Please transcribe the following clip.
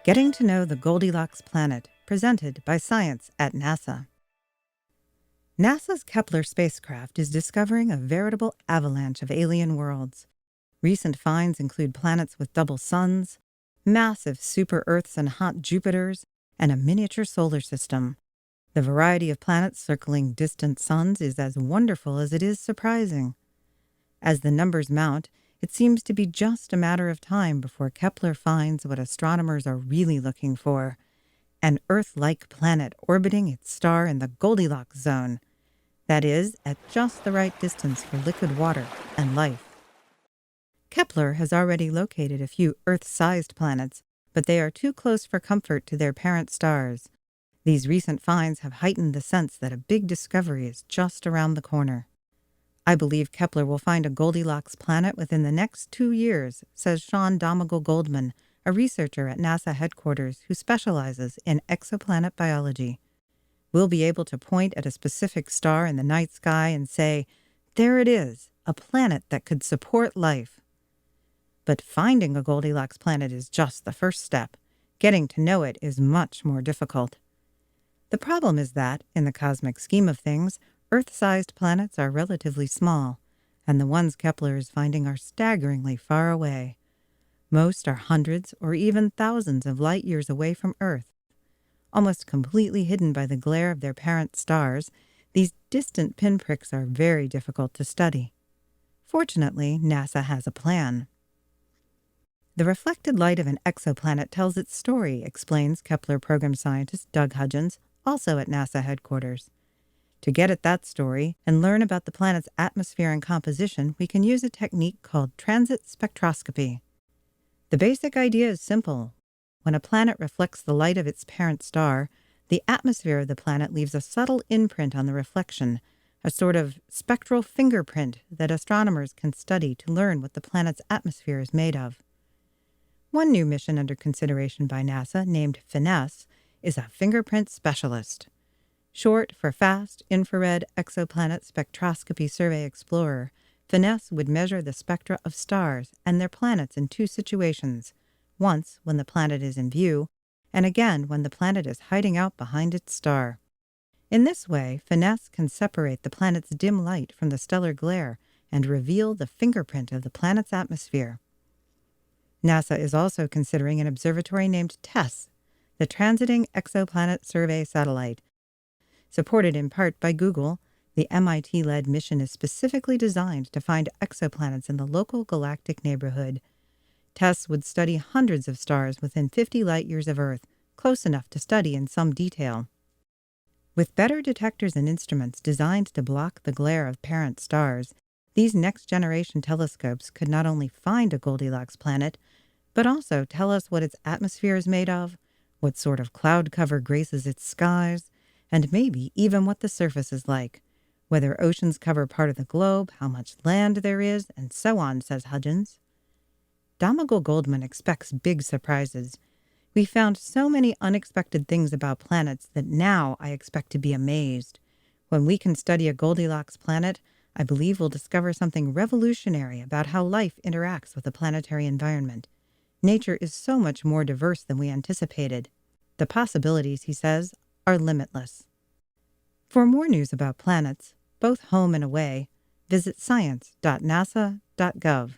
Getting to know the Goldilocks planet, presented by Science at NASA. NASA's Kepler spacecraft is discovering a veritable avalanche of alien worlds. Recent finds include planets with double suns, massive super-Earths and hot Jupiters, and a miniature solar system. The variety of planets circling distant suns is as wonderful as it is surprising. As the numbers mount, it seems to be just a matter of time before Kepler finds what astronomers are really looking for: an Earth-like planet orbiting its star in the Goldilocks zone. That is, at just the right distance for liquid water and life. Kepler has already located a few Earth-sized planets, but they are too close for comfort to their parent stars. These recent finds have heightened the sense that a big discovery is just around the corner. I believe Kepler will find a Goldilocks planet within the next 2 years, says Sean Goldman, a researcher at NASA headquarters who specializes in exoplanet biology. We'll be able to point at a specific star in the night sky and say, there it is, a planet that could support life. But finding a Goldilocks planet is just the first step. Getting to know it is much more difficult. The problem is that, in the cosmic scheme of things, Earth-sized planets are relatively small, and the ones Kepler is finding are staggeringly far away. Most are hundreds or even thousands of light years away from Earth. Almost completely hidden by the glare of their parent stars, these distant pinpricks are very difficult to study. Fortunately, NASA has a plan. The reflected light of an exoplanet tells its story, explains Kepler program scientist Doug Hudgens, also at NASA headquarters. To get at that story and learn about the planet's atmosphere and composition, we can use a technique called transit spectroscopy. The basic idea is simple. When a planet reflects the light of its parent star, the atmosphere of the planet leaves a subtle imprint on the reflection, a sort of spectral fingerprint that astronomers can study to learn what the planet's atmosphere is made of. One new mission under consideration by NASA, named FINESSE, is a fingerprint specialist. Short for Fast Infrared Exoplanet Spectroscopy Survey Explorer, FINESSE would measure the spectra of stars and their planets in 2 situations, once when the planet is in view, and again when the planet is hiding out behind its star. In this way, FINESSE can separate the planet's dim light from the stellar glare and reveal the fingerprint of the planet's atmosphere. NASA is also considering an observatory named TESS, the Transiting Exoplanet Survey Satellite. Supported in part by Google, the MIT-led mission is specifically designed to find exoplanets in the local galactic neighborhood. TESS would study hundreds of stars within 50 light-years of Earth, close enough to study in some detail. With better detectors and instruments designed to block the glare of parent stars, these next-generation telescopes could not only find a Goldilocks planet, but also tell us what its atmosphere is made of, what sort of cloud cover graces its skies, and maybe even what the surface is like, whether oceans cover part of the globe, how much land there is, and so on, says Hudgens. Goldman expects big surprises. We found so many unexpected things about planets that now I expect to be amazed. When we can study a Goldilocks planet, I believe we'll discover something revolutionary about how life interacts with the planetary environment. Nature is so much more diverse than we anticipated. The possibilities, he says, are limitless. For more news about planets, both home and away, visit science.nasa.gov.